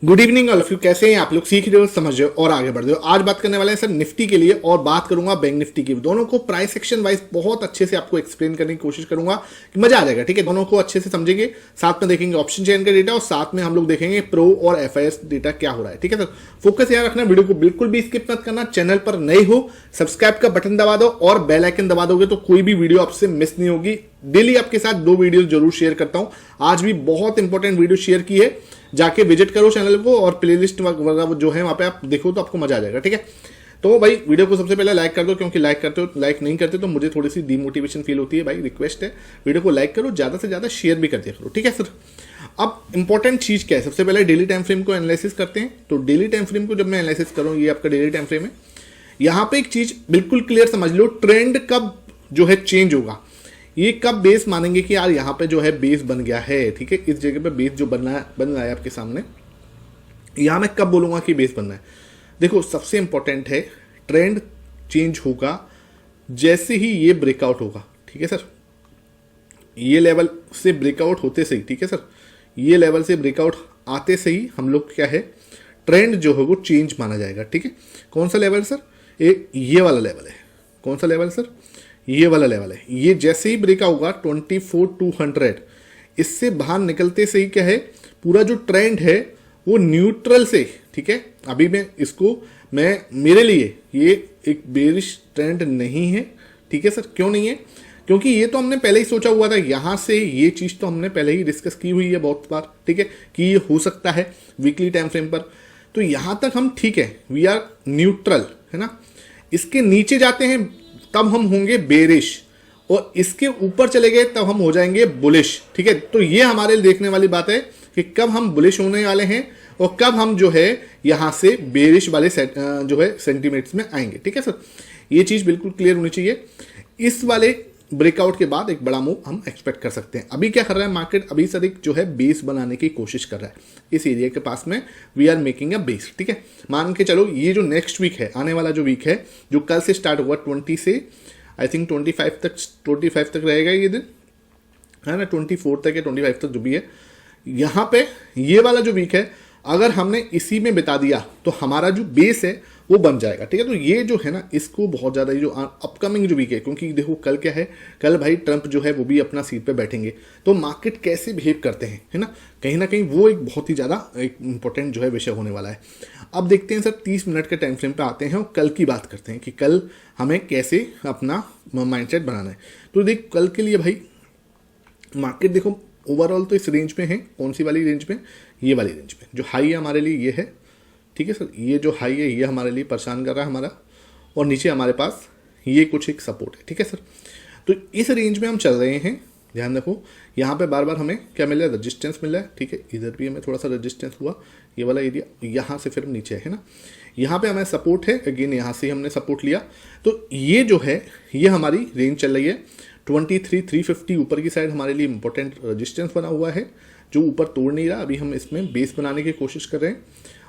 Good evening all of you. कैसे हैं आप लोग? सीख रहे हो, समझ रहे हो और आगे बढ़ रहे हो। आज बात करने वाले हैं सर निफ्टी के लिए और बात करूंगा बैंक निफ्टी की। दोनों को प्राइस सेक्शन वाइज बहुत अच्छे से आपको एक्सप्लेन करने की कोशिश करूंगा कि मजा आ जाएगा। ठीक है, दोनों को अच्छे से समझेंगे, साथ में देखेंगे ऑप्शन चेन का डेटा और साथ में हम लोग देखेंगे प्रो और एफआईएस डेटा क्या हो रहा है। ठीक है सर, फोकस याद रखना, वीडियो को बिल्कुल भी स्किप मत करना। चैनल पर नए हो सब्सक्राइब का बटन दबा दो और बेल आइकन दबा दोगे तो कोई भी वीडियो आपसे मिस नहीं होगी। डेली आपके साथ 2 वीडियो जरूर शेयर करता हूं। आज भी बहुत इंपॉर्टेंट वीडियो शेयर की है, जाके विजिट करो चैनल को और प्लेलिस्ट वगैरह जो है वहां पे आप देखो तो आपको मजा आ जाएगा। ठीक है, तो भाई वीडियो को सबसे पहले लाइक कर दो, क्योंकि लाइक करते हो, लाइक नहीं करते तो मुझे थोड़ी सी डीमोटिवेशन फील होती है। भाई रिक्वेस्ट है, वीडियो को लाइक करो, ज्यादा से ज्यादा शेयर भी कर दिया करो। ठीक है सर, अब इंपॉर्टेंट चीज क्या है, सबसे पहले डेली टाइम फ्रेम को एनालिसिस करते हैं। तो डेली टाइम फ्रेम को जब मैं एनालिसिस करूँ, ये आपका डेली टाइम फ्रेम है। यहां पे एक चीज बिल्कुल क्लियर समझ लो, ट्रेंड कब जो है चेंज होगा, ये कब बेस मानेंगे कि यार यहाँ पे जो है बेस बन गया है। ठीक है, इस जगह पे बेस जो बन रहा है आपके सामने, यहां मैं कब बोलूंगा कि बेस बनना है। देखो सबसे इंपॉर्टेंट है, ट्रेंड चेंज होगा जैसे ही ये ब्रेकआउट होगा। ठीक है सर, ये लेवल से ब्रेकआउट होते से ही, ठीक है सर, ये लेवल से ब्रेकआउट आते से ही हम लोग क्या है, ट्रेंड जो है वो चेंज माना जाएगा। ठीक है, कौन सा लेवल सर? ये वाला लेवल है। कौन सा लेवल सर? ये वाला लेवल है। ये जैसे ही ब्रेक होगा 24,200, इससे बाहर निकलते से ही क्या है, पूरा जो ट्रेंड है वो न्यूट्रल से, ठीक है, अभी मैं मेरे लिए ये एक बेरिश ट्रेंड नहीं है। ठीक है सर, क्यों नहीं है? क्योंकि ये तो हमने पहले ही सोचा हुआ था, यहां से ये चीज तो हमने पहले ही डिस्कस की हुई है बहुत बार। ठीक है, कि ये हो सकता है वीकली टाइम फ्रेम पर। तो यहां तक हम ठीक है, वी आर न्यूट्रल, है ना। इसके नीचे जाते हैं तब हम होंगे बेरिश, और इसके ऊपर चले गए तब हम हो जाएंगे बुलिश। ठीक है, तो ये हमारे देखने वाली बात है कि कब हम बुलिश होने वाले हैं और कब हम जो है यहां से बेरिश वाले जो है सेंटीमेंट्स में आएंगे। ठीक है सर, ये चीज बिल्कुल क्लियर होनी चाहिए। इस वाले ब्रेकआउट के बाद एक बड़ा मूव हम एक्सपेक्ट कर सकते हैं। अभी क्या कर रहा है मार्केट? अभी सर एक जो है बेस बनाने की कोशिश कर रहा है इस एरिया के पास में। We are making a base. ठीक है, मान के चलो ये जो नेक्स्ट वीक है, आने वाला जो वीक है, जो कल से स्टार्ट हुआ 20 से आई थिंक 25 तक रहेगा ये दिन, है ना, 24 तक या 25 तक जो भी है। यहाँ पे ये वाला जो वीक है, अगर हमने इसी में बिता दिया तो हमारा जो बेस है वो बन जाएगा। ठीक है, तो ये जो है ना, इसको बहुत ज़्यादा ये जो अपकमिंग जो वीक है, क्योंकि देखो कल क्या है, कल भाई ट्रंप जो है वो भी अपना सीट पे बैठेंगे, तो मार्केट कैसे बिहेव करते हैं, है ना, कहीं ना कहीं वो एक बहुत ही ज़्यादा एक इंपॉर्टेंट जो है विषय होने वाला है। अब देखते हैं सर 30 मिनट के टाइम फ्रेम पे आते हैं और कल की बात करते हैं कि कल हमें कैसे अपना माइंडसेट बनाना है। तो देख कल के लिए भाई मार्केट देखो ओवरऑल तो इस रेंज में है। कौन सी वाली रेंज में? ये वाली रेंज में। जो हाई है हमारे लिए ये है। ठीक है सर, ये जो हाई है ये हमारे लिए परेशान कर रहा है हमारा, और नीचे हमारे पास ये कुछ एक सपोर्ट है। ठीक है सर, तो इस रेंज में हम चल रहे हैं। ध्यान रखो, यहाँ पे बार बार हमें क्या मिल रहा है? रजिस्टेंस मिल रहा है। ठीक है, इधर भी हमें थोड़ा सा रजिस्टेंस हुआ, ये वाला एरिया, यहाँ से फिर नीचे है ना, यहाँ पे हमें सपोर्ट है, अगेन यहाँ से हमने सपोर्ट लिया। तो ये जो है ये हमारी रेंज चल रही है 23,350 ऊपर की साइड हमारे लिए इंपॉर्टेंट रेजिस्टेंस बना हुआ है, जो ऊपर तोड़ नहीं रहा। अभी हम इसमें बेस बनाने की कोशिश कर रहे हैं।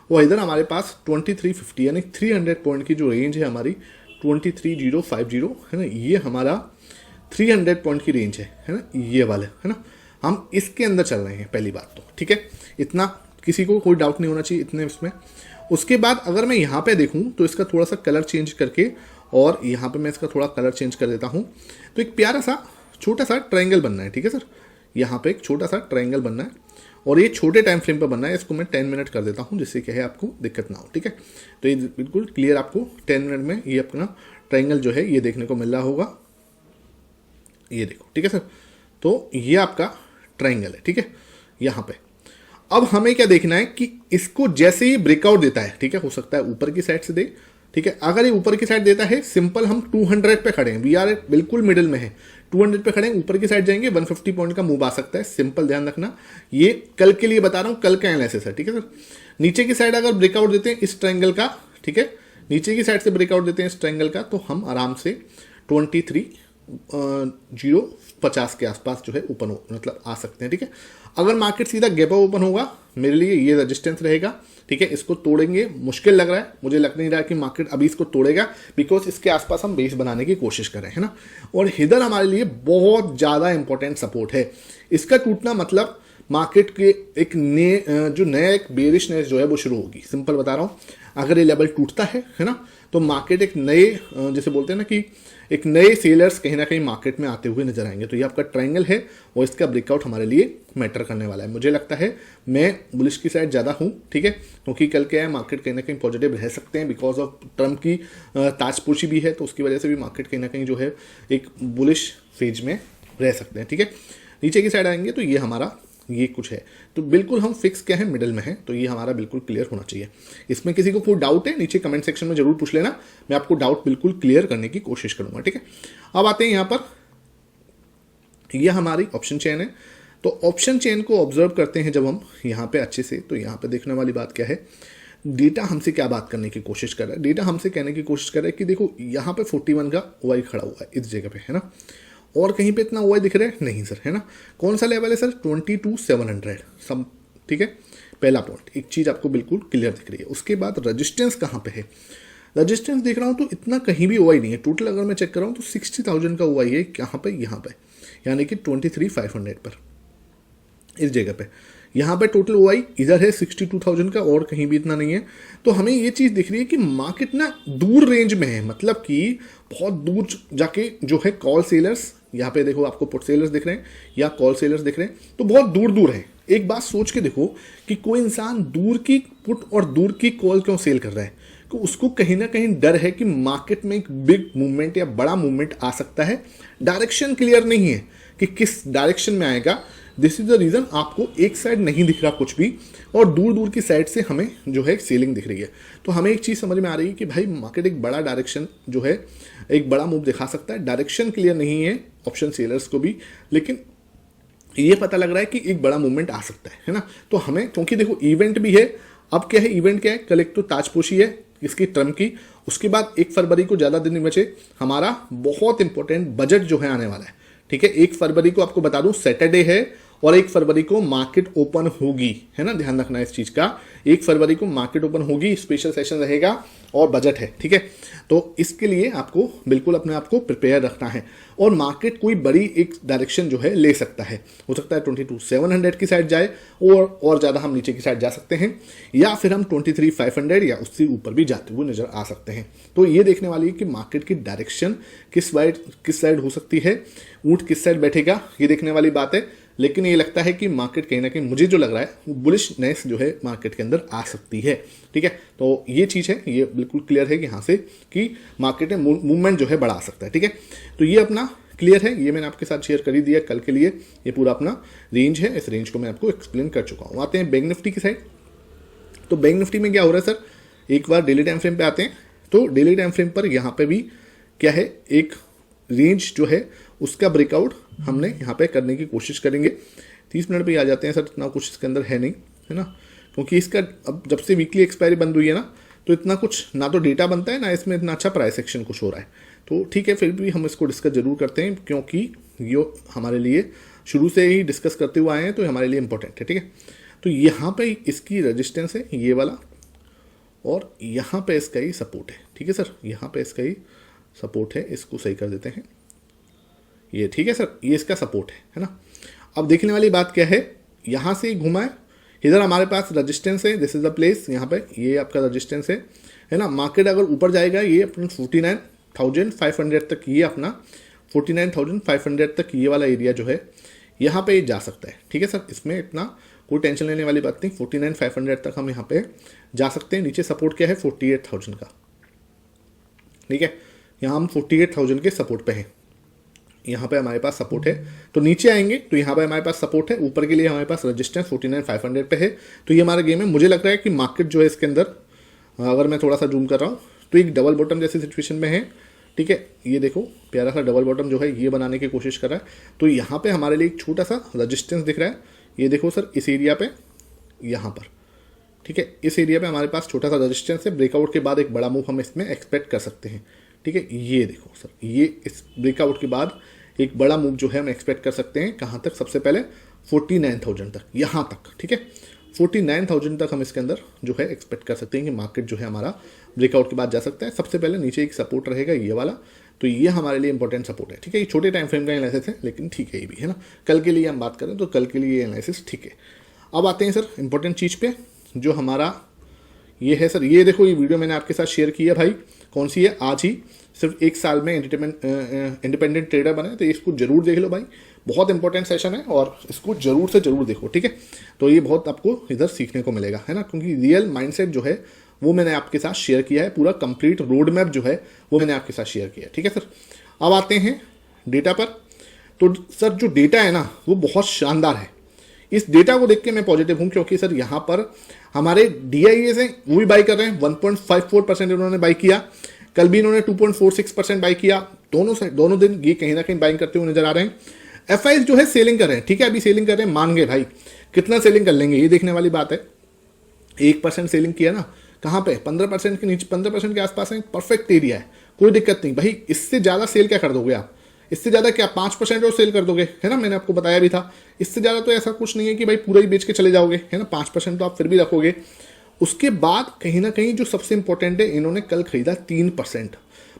और इधर हमारे पास 2350 यानी 300 पॉइंट की जो रेंज है हमारी 23,050 है ना, ये हमारा 300 पॉइंट की रेंज है ना, ये वाले, है ना। हम इसके अंदर चल रहे हैं पहली बात तो। ठीक है, इतना किसी को कोई डाउट नहीं होना चाहिए इतने इसमें। उसके बाद अगर मैं यहाँ पे देखूँ तो इसका थोड़ा सा कलर चेंज करके, और यहाँ पे मैं इसका थोड़ा कलर चेंज कर देता हूँ, तो एक प्यारा सा छोटा सा ट्रायंगल बनना है। ठीक है सर, यहाँ पे एक छोटा सा ट्रायंगल बनना है, और ये छोटे टाइम फ्रेम पर बनना है। इसको मैं 10 मिनट कर देता हूँ, जिससे क्या है आपको दिक्कत ना हो। ठीक है, तो ये बिल्कुल क्लियर आपको 10 मिनट में ये अपना ट्रायंगल जो है ये देखने को मिल रहा होगा। ये देखो, ठीक है सर, तो ये आपका ट्रायंगल है। ठीक है, यहाँ पे अब हमें क्या देखना है कि इसको जैसे ही ब्रेकआउट देता है, ठीक है, हो सकता है ऊपर की साइड से दे। ठीक है, अगर ये ऊपर की साइड देता है, सिंपल हम 200 पे खड़े हैं, वी आर बिल्कुल मिडिल में है, 200 पे खड़े हैं, ऊपर की साइड जाएंगे 150 पॉइंट का मूव आ सकता है। सिंपल ध्यान रखना, ये कल के लिए बता रहा हूं, कल का एनालिसिस है। ठीक है सर, नीचे की साइड अगर ब्रेकआउट देते हैं इस ट्रायंगल का, ठीक है, नीचे की साइड से ब्रेकआउट देते हैं इस ट्रायंगल का, तो हम आराम से 23,050 के आसपास जो है ओपन मतलब आ सकते हैं। ठीक है, अगर मार्केट सीधा गैप ओपन होगा, मेरे लिए ये रेजिस्टेंस रहेगा। ठीक है, इसको तोड़ेंगे मुश्किल लग रहा है, मुझे लग नहीं रहा कि मार्केट अभी इसको तोड़ेगा, बिकॉज इसके आसपास हम बेस बनाने की कोशिश कर रहे हैं ना। और इधर हमारे लिए बहुत ज़्यादा इंपॉर्टेंट सपोर्ट है। इसका टूटना मतलब मार्केट के एक नए जो नया एक बेरिशनेस जो है वो शुरू होगी। सिंपल बता रहा हूँ, अगर ये लेवल टूटता है ना, तो मार्केट एक नए जैसे बोलते हैं ना कि एक नए सेलर्स कहीं ना कहीं मार्केट में आते हुए नजर आएंगे। तो ये आपका ट्रायंगल है और इसका ब्रेकआउट हमारे लिए मैटर करने वाला है। मुझे लगता है मैं बुलिश की साइड ज़्यादा हूँ, ठीक है, क्योंकि कल क्या है मार्केट कहीं ना कहीं पॉजिटिव रह सकते हैं बिकॉज ऑफ ट्रम्प की ताजपोशी भी है, तो उसकी वजह से भी मार्केट कहीं ना कहीं जो है एक बुलिश फेज में रह सकते हैं, ठीक है। नीचे की साइड आएंगे तो ये हमारा ये कुछ है, तो बिल्कुल हम फिक्स क्या है मिडिल में है, तो ये हमारा बिल्कुल क्लियर होना चाहिए। इसमें किसी को कोई डाउट है नीचे कमेंट सेक्शन में जरूर पूछ लेना, मैं आपको डाउट बिल्कुल क्लियर करने की कोशिश करूंगा, ठीक है। अब आते हैं यहां पर, ये हमारी ऑप्शन चेन है। तो ऑप्शन चेन को ऑब्जर्व करते हैं जब हम यहाँ पे अच्छे से, तो यहाँ पे देखने वाली बात क्या है, डेटा हमसे क्या बात करने की कोशिश कर रहा है। डेटा हमसे कहने की कोशिश कर रहा है कि देखो यहाँ पे 41 का OI खड़ा हुआ है इस जगह पे, है ना, और कहीं पे इतना OI दिख रहा है नहीं सर, है ना। कौन सा लेवल है सर, 22,700 सब, ठीक है। पहला पॉइंट, एक चीज आपको बिल्कुल क्लियर दिख रही है। उसके बाद रजिस्टेंस कहाँ पे है, रजिस्टेंस देख रहा हूँ तो इतना कहीं भी OI नहीं है। टोटल अगर मैं चेक कर रहा हूँ तो 60,000 का OI है कहाँ पे, यहाँ पे, यानी कि 23,500 पर इस जगह पे। यहाँ पे टोटल OI इधर है 62,000 का, और कहीं भी इतना नहीं है। तो हमें ये चीज़ दिख रही है कि मार्केट ना दूर रेंज में है, मतलब कि बहुत दूर जाके जो है कॉल सेलर्स, यहाँ पे देखो आपको पुट सेलर्स दिख रहे हैं या कॉल सेलर्स दिख रहे हैं, तो बहुत दूर दूर है। एक बात सोच के देखो कि कोई इंसान दूर की पुट और दूर की कॉल क्यों सेल कर रहा है, तो उसको कहीं ना कहीं डर है कि मार्केट में एक बिग मूवमेंट या बड़ा मूवमेंट आ सकता है। डायरेक्शन क्लियर नहीं है कि किस डायरेक्शन में आएगा। दिस इज द रीजन आपको एक साइड नहीं दिख रहा कुछ भी, और दूर दूर की साइड से हमें जो है सेलिंग दिख रही है। तो हमें एक चीज़ समझ में आ रही है कि भाई मार्केट एक बड़ा डायरेक्शन जो है एक बड़ा मूव दिखा सकता है। डायरेक्शन क्लियर नहीं है ऑप्शन सेलर्स को भी, लेकिन ये पता लग रहा है कि एक बड़ा मूवमेंट आ सकता है ना। तो हमें, क्योंकि देखो इवेंट भी है, अब क्या है इवेंट क्या है, कल एक तो ताजपोशी है इसकी ट्रम्प की, उसके बाद 1 फरवरी को ज़्यादा दिन नहीं बचे, हमारा बहुत इंपॉर्टेंट बजट जो है आने वाला है, ठीक है। 1 फरवरी को आपको बता दूं सैटरडे है, और 1 फरवरी को मार्केट ओपन होगी, है ना, ध्यान रखना इस चीज का। 1 फरवरी को मार्केट ओपन होगी, स्पेशल सेशन रहेगा और बजट है, ठीक है। तो इसके लिए आपको बिल्कुल अपने आप को प्रिपेयर रखना है, और मार्केट कोई बड़ी एक डायरेक्शन जो है ले सकता है। हो सकता है 22,700 की साइड जाए, और ज़्यादा हम नीचे की साइड जा सकते हैं, या फिर हम 23,500 या उससे ऊपर भी जाते हुए नजर आ सकते हैं। तो ये देखने वाली है कि मार्केट की डायरेक्शन किस साइड हो सकती है, ऊंट किस साइड बैठेगा, ये देखने वाली बात है। लेकिन ये लगता है कि मार्केट कहीं ना कहीं, मुझे जो लग रहा है वो बुलिशनेस जो है मार्केट के अंदर आ सकती है, ठीक है। तो ये चीज़ है, ये बिल्कुल क्लियर है कि यहाँ से कि मार्केट में मूवमेंट जो है बढ़ा सकता है, ठीक है। तो ये अपना क्लियर है, ये मैंने आपके साथ शेयर कर ही दिया कल के लिए। ये पूरा अपना रेंज है, इस रेंज को मैं आपको एक्सप्लेन कर चुका हूँ। आते हैं बैंक निफ्टी की साइड। तो बैंक निफ्टी में क्या हो रहा है सर, एक बार डेली टाइम फ्रेम पे आते हैं। तो डेली टाइम फ्रेम पर यहाँ पे भी क्या है, एक रेंज जो है उसका ब्रेकआउट हमने यहाँ पे करने की कोशिश करेंगे। 30 मिनट पे आ जाते हैं सर, इतना कुछ इसके अंदर है नहीं, है ना, क्योंकि इसका अब जब से वीकली एक्सपायरी बंद हुई है ना, तो इतना कुछ ना तो डेटा बनता है ना इसमें इतना अच्छा प्राइस एक्शन कुछ हो रहा है। तो ठीक है, फिर भी हम इसको डिस्कस जरूर करते हैं, क्योंकि ये हमारे लिए शुरू से ही डिस्कस करते हुए आए हैं, तो हमारे लिए इंपॉर्टेंट है, ठीक है। तो यहाँ पे इसकी रजिस्टेंस है ये वाला, और यहाँ पे इसका ही सपोर्ट है, ठीक है सर, यहाँ पे इसका ही सपोर्ट है, इसको सही कर देते हैं ये, ठीक है सर, ये इसका सपोर्ट है ना। अब देखने वाली बात क्या है, यहाँ से घुमा है, इधर हमारे पास रजिस्टेंस है, दिस इज द प्लेस, यहाँ पे ये आपका रजिस्टेंस है ना। मार्केट अगर ऊपर जाएगा ये अपना 49,500 तक, ये अपना 49,500 तक ये वाला एरिया जो है यहाँ पे जा सकता है, ठीक है सर। इसमें इतना कोई टेंशन लेने वाली बात नहीं, 49,500 तक हम यहाँ पे जा सकते हैं। नीचे सपोर्ट क्या है 48,000 का, ठीक है, यहाँ हम 48,000 के सपोर्ट पे हैं, यहाँ पे हमारे पास सपोर्ट है। तो नीचे आएंगे तो यहाँ पे हमारे पास सपोर्ट है, ऊपर के लिए हमारे पास रजिस्टेंस 49,500 पे है। तो ये हमारा गेम है। मुझे लग रहा है कि मार्केट जो है इसके अंदर, अगर मैं थोड़ा सा जूम कर रहा हूँ तो एक डबल बॉटम जैसी सिचुएशन में है, ठीक है। ये देखो प्यारा सा डबल बॉटम जो है ये बनाने की कोशिश कर रहा है। तो यहाँ पे हमारे लिए एक छोटा सा रजिस्टेंस दिख रहा है, ये देखो सर, इस एरिया पे, यहाँ पर, ठीक है, इस एरिया पे हमारे पास छोटा सा रजिस्टेंस है। ब्रेकआउट के बाद एक बड़ा मूव हम इसमें एक्सपेक्ट कर सकते हैं, ठीक है। ये देखो सर, ये इस ब्रेकआउट के बाद एक बड़ा मूव जो है हम एक्सपेक्ट कर सकते हैं, कहाँ तक, सबसे पहले 49,000 तक, यहाँ तक, ठीक है। 49,000 तक हम इसके अंदर जो है एक्सपेक्ट कर सकते हैं कि मार्केट जो है हमारा ब्रेकआउट के बाद जा सकता है। सबसे पहले नीचे एक सपोर्ट रहेगा ये वाला, तो ये हमारे लिए इंपॉर्टेंट सपोर्ट है, ठीक है। ये छोटे टाइम फ्रेम का एनालिसिस है लेकिन ठीक है ये भी, है ना। कल के लिए हम बात करें तो कल के लिए ये एनालिसिस ठीक है। अब आते हैं सर इंपॉर्टेंट चीज़ पे, जो हमारा ये है सर, ये देखो ये वीडियो मैंने आपके साथ शेयर की है भाई, कौन सी है, आज ही सिर्फ 1 साल में इंडिपेंडेंट ट्रेडर बने, तो इसको जरूर देख लो भाई, बहुत इंपॉर्टेंट सेशन है और इसको जरूर से जरूर देखो, ठीक है। तो ये बहुत आपको इधर सीखने को मिलेगा, है ना, क्योंकि रियल माइंडसेट जो है वो मैंने आपके साथ शेयर किया है, पूरा कंप्लीट रोड मैप जो है वो मैंने आपके साथ शेयर किया है, ठीक है सर। अब आते हैं डेटा पर। तो सर जो डेटा है ना वो बहुत शानदार है, इस डेटा को देख के मैं पॉजिटिव हूं, क्योंकि सर यहाँ पर हमारे DIAs हैं वो भी बाई कर रहे हैं, 1.54% इन्होंने बाई किया, कल भी इन्होंने 2.46% बाई किया, दोनों दिन ये कहीं ना कहीं बाइंग करते हुए नजर आ रहे हैं। FIs जो है सेलिंग कर रहे हैं, ठीक है, अभी सेलिंग कर रहे हैं, मान गए भाई, कितना सेलिंग कर लेंगे ये देखने वाली बात है। 1% सेलिंग किया ना, कहाँ पे, 15% के नीचे, 15% के आसपास है, परफेक्ट एरिया है, कोई दिक्कत नहीं भाई। इससे ज़्यादा सेल क्या कर दोगे आप, इससे ज़्यादा क्या 5% और सेल कर दोगे, है ना, मैंने आपको बताया भी था। इससे ज़्यादा तो ऐसा कुछ नहीं है कि भाई पूरा ही बेच के चले जाओगे, है ना, 5% तो आप फिर भी रखोगे। उसके बाद कहीं ना कहीं जो सबसे इंपॉर्टेंट है, इन्होंने कल खरीदा 3%।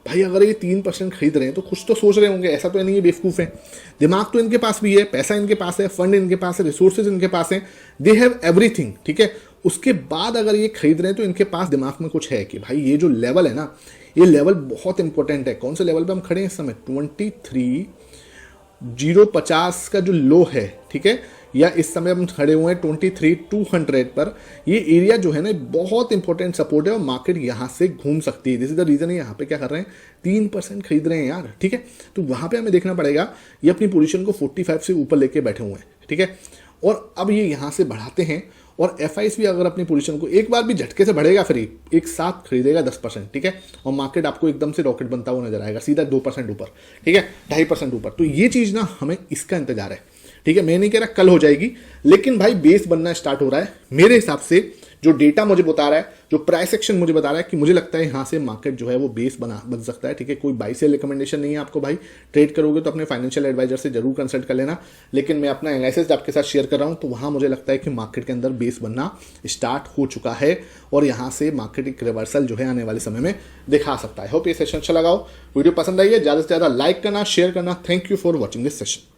भाई अगर ये 3% खरीद रहे हैं तो कुछ तो सोच रहे होंगे, ऐसा तो नहीं है बेवकूफ़ है, दिमाग तो इनके पास भी है, पैसा इनके पास है, फंड इनके पास है, रिसोर्सेज इनके पास है, दे हैव एवरीथिंग, ठीक है। उसके बाद अगर ये खरीद रहे हैं तो इनके पास दिमाग में कुछ है कि भाई ये जो लेवल है ना, ये लेवल बहुत इंपॉर्टेंट है। कौन से लेवल पे हम खड़े हैं इस समय, 23,050 का जो लो है, ठीक है, या इस समय हम खड़े हुए हैं 23,200 पर। ये एरिया जो है ना बहुत इंपॉर्टेंट सपोर्ट है और मार्केट यहाँ से घूम सकती है। दिस इज द रीजन है यहाँ पे क्या कर रहे हैं, 3% खरीद रहे हैं यार, ठीक है। तो वहाँ पे हमें देखना पड़ेगा, ये अपनी पोजीशन को 45 से ऊपर लेके बैठे हुए हैं, ठीक है। और अब ये यहाँ से बढ़ाते हैं और FIs भी अगर अपनी पोजीशन को एक बार भी झटके से बढ़ेगा, फिर एक साथ खरीदेगा 10%, ठीक है, और मार्केट आपको एकदम से रॉकेट बनता हुआ नजर आएगा, सीधा 2% ऊपर, ठीक है, 2.5% ऊपर। तो ये चीज़ ना हमें इसका इंतजार है, ठीक है। मैं नहीं कह रहा कल हो जाएगी, लेकिन भाई बेस बनना स्टार्ट हो रहा है मेरे हिसाब से। जो डेटा मुझे बता रहा है, जो प्राइस एक्शन मुझे बता रहा है कि मुझे लगता है यहाँ से मार्केट जो है वो बेस बन सकता है, ठीक है। कोई बाई सेल रिकमेंडेशन नहीं है आपको भाई, ट्रेड करोगे तो अपने फाइनेंशियल एडवाइजर से जरूर कंसल्ट कर लेना, लेकिन मैं अपना एनालिसिस आपके साथ शेयर कर रहा हूँ, तो वहाँ मुझे लगता है कि मार्केट के अंदर बेस बनना स्टार्ट हो चुका है और यहाँ से मार्केट एक रिवर्सल जो है आने वाले समय में दिखा सकता है। होप ये सेशन अच्छा लगा हो, वीडियो पसंद आई है, ज़्यादा से ज़्यादा लाइक करना, शेयर करना। Thank you for watching this session.